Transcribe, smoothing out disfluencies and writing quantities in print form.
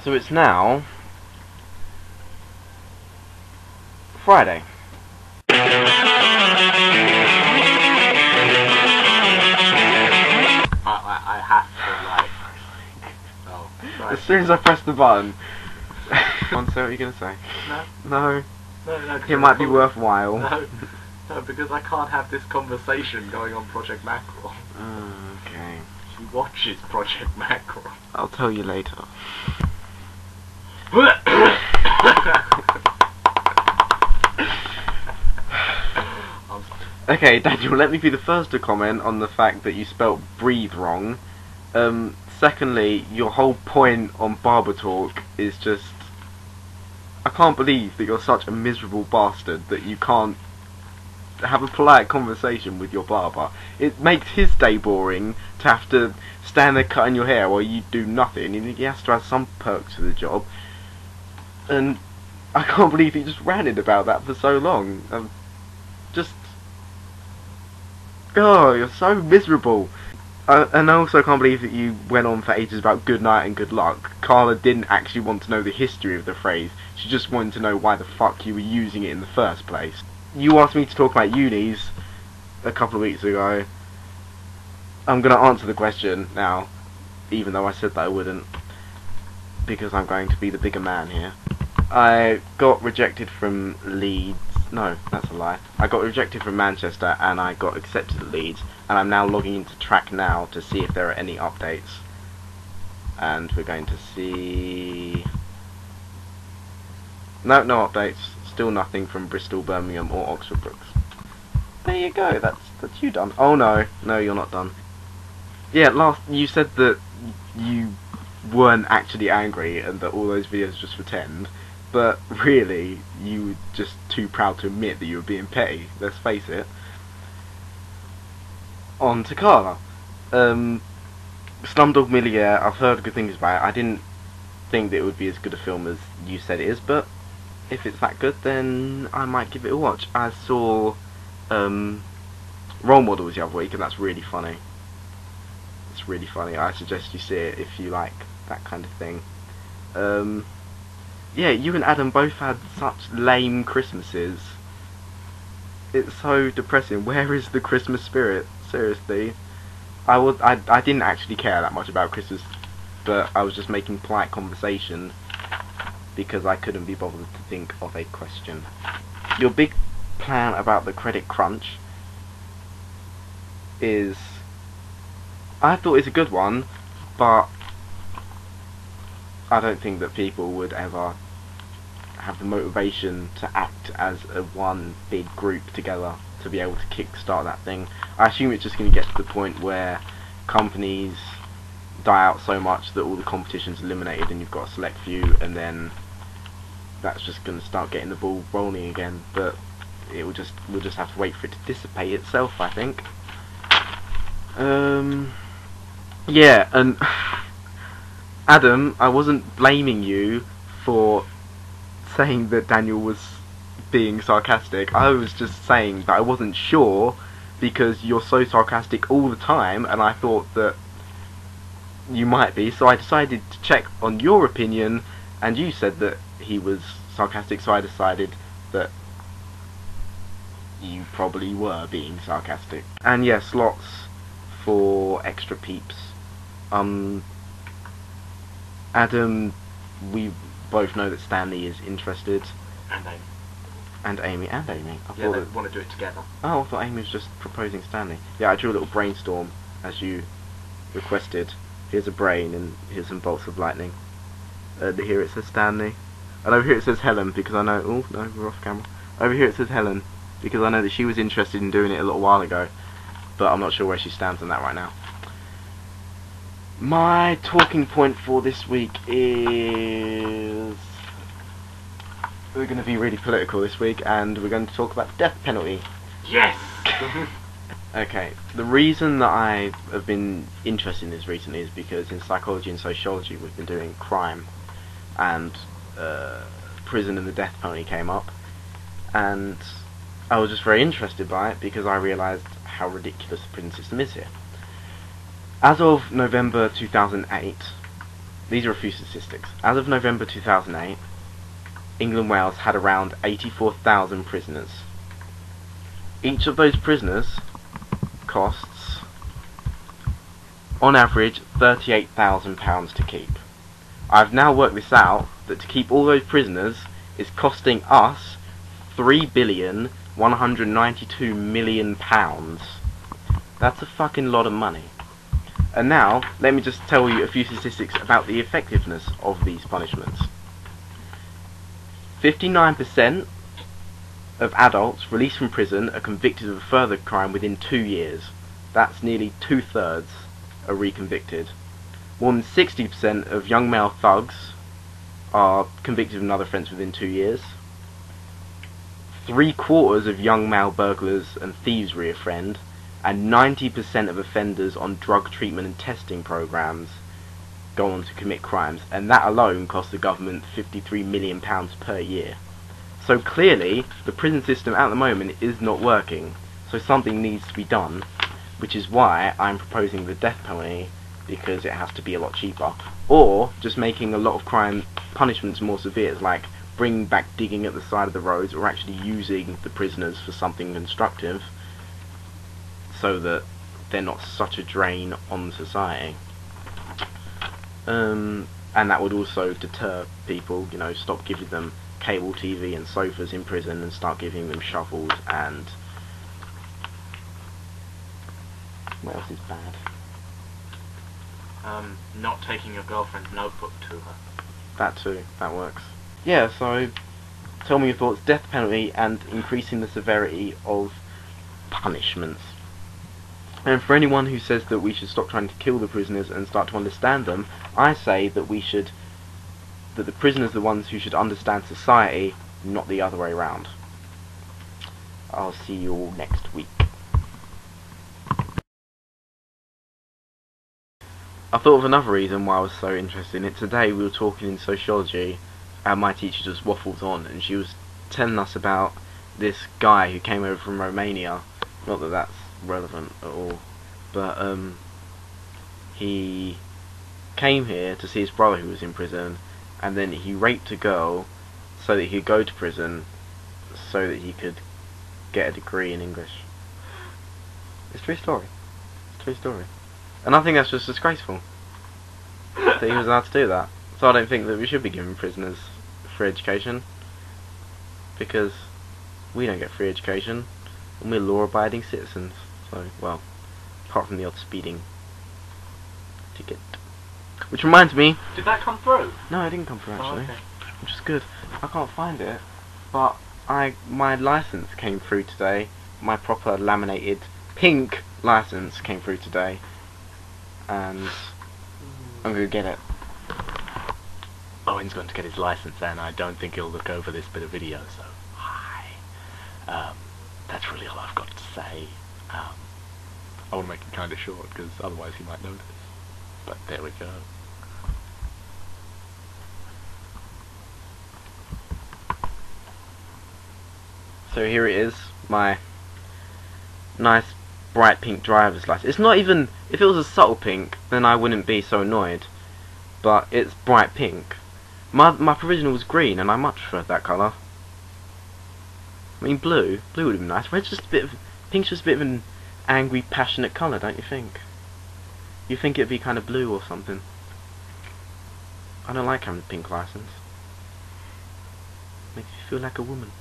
So it's now Friday. I have to, like... Oh, right. As soon as I press the button... Go on, say what you're going to say. No. No. It might be worthwhile. No, because I can't have this conversation going on Project Mackerel. Okay. She watches Project Mackerel. I'll tell you later. Okay, Daniel, let me be the first to comment on the fact that you spelt breathe wrong. Secondly, your whole point on barber talk is just... I can't believe that you're such a miserable bastard that you can't have a polite conversation with your barber. It makes his day boring to have to stand there cutting your hair while you do nothing, and he has to have some perks to the job. And I can't believe he just ranted about that for so long. Oh, you're so miserable. And I also can't believe that you went on for ages about good night and good luck. Carla didn't actually want to know the history of the phrase. She just wanted to know why the fuck you were using it in the first place. You asked me to talk about unis a couple of weeks ago. I'm going to answer the question now, even though I said that I wouldn't, because I'm going to be the bigger man here. I got rejected from Leeds. No, that's a lie. I got rejected from Manchester and I got accepted at Leeds, and I'm now logging into Track now to see if there are any updates. And we're going to see... No updates. Still nothing from Bristol, Birmingham or Oxford Brookes. There you go, that's you done. Oh no, you're not done. Yeah, last you said that you weren't actually angry and that all those videos just pretend. But really, you were just too proud to admit that you were being petty, let's face it. On to Carla. Slumdog Millionaire, I've heard good things about it. I didn't think that it would be as good a film as you said it is, but if it's that good, then I might give it a watch. I saw Role Models the other week, and that's really funny. It's really funny. I suggest you see it if you like that kind of thing. Yeah, you and Adam both had such lame Christmases. It's so depressing. Where is the Christmas spirit? Seriously. I didn't actually care that much about Christmas, but I was just making polite conversation because I couldn't be bothered to think of a question. Your big plan about the credit crunch is... I thought it's a good one, but I don't think that people would ever have the motivation to act as a one big group together to be able to kickstart that thing. I assume it's just going to get to the point where companies die out so much that all the competition's eliminated and you've got a select few, and then that's just going to start getting the ball rolling again. But we'll just have to wait for it to dissipate itself, I think. Yeah, and Adam, I wasn't blaming you for saying that Daniel was being sarcastic. I was just saying that I wasn't sure because you're so sarcastic all the time, and I thought that you might be, so I decided to check on your opinion, and you said that he was sarcastic, so I decided that you probably were being sarcastic. And yes, slots for extra peeps. Adam, we both know that Stanley is interested. And Amy. And Amy. Yeah, they want to do it together. Oh, I thought Amy was just proposing Stanley. Yeah, I drew a little brainstorm as you requested. Here's a brain and here's some bolts of lightning. Here it says Stanley. And over here it says Helen because I know... Oh, no, we're off camera. Over here it says Helen because I know that she was interested in doing it a little while ago. But I'm not sure where she stands on that right now. My talking point for this week is... We're going to be really political this week, and we're going to talk about the death penalty. Yes! Okay, the reason that I have been interested in this recently is because in psychology and sociology we've been doing crime, and prison and the death penalty came up, and I was just very interested by it because I realised how ridiculous the prison system is here. As of November 2008, these are a few statistics. As of November 2008, England and Wales had around 84,000 prisoners. Each of those prisoners costs, on average, £38,000 to keep. I've now worked this out, that to keep all those prisoners is costing us £3,192,000,000. That's a fucking lot of money. And now, let me just tell you a few statistics about the effectiveness of these punishments. 59% of adults released from prison are convicted of a further crime within 2 years. That's nearly 2/3 are reconvicted. More than 60% of young male thugs are convicted of another offence within 2 years. 3/4 of young male burglars and thieves reoffend, and 90% of offenders on drug treatment and testing programs go on to commit crimes, and that alone costs the government £53 million per year. So clearly, the prison system at the moment is not working, so something needs to be done, which is why I'm proposing the death penalty, because it has to be a lot cheaper, or just making a lot of crime punishments more severe, like bringing back digging at the side of the roads, or actually using the prisoners for something constructive, so that they're not such a drain on society. And that would also deter people, you know, stop giving them cable TV and sofas in prison and start giving them shovels and... what else is bad? Not taking your girlfriend's notebook to her. That too, that works. Yeah, so tell me your thoughts. Death penalty and increasing the severity of punishments. And for anyone who says that we should stop trying to kill the prisoners and start to understand them, I say that that the prisoners are the ones who should understand society, not the other way around. I'll see you all next week. I thought of another reason why I was so interested in it. Today we were talking in sociology, and my teacher just waffled on, and she was telling us about this guy who came over from Romania. Not that that's relevant at all, but he came here to see his brother who was in prison, and then he raped a girl so that he could go to prison so that he could get a degree in English. It's a true story. It's a true story. And I think that's just disgraceful that he was allowed to do that. So I don't think that we should be giving prisoners free education, because we don't get free education and we're law-abiding citizens. So, well, apart from the odd speeding ticket. Which reminds me... Did that come through? No, it didn't come through actually. Oh, okay. Which is good. I can't find it, but my license came through today. My proper laminated pink license came through today, and I'm going to get it. Owen's going to get his license, and I don't think he'll look over this bit of video, so hi. That's really all I've got to say. I want to make it kind of short, because otherwise he might notice. But there we go. So here it is, my nice bright pink driver's license. It's not even, if it was a subtle pink, then I wouldn't be so annoyed. But it's bright pink. My provisional was green, and I much preferred that colour. I mean, blue would have been nice. Red's just a bit of, pink's just a bit of an angry, passionate colour, don't you think? You think it'd be kind of blue or something. I don't like having a pink license. Makes you feel like a woman.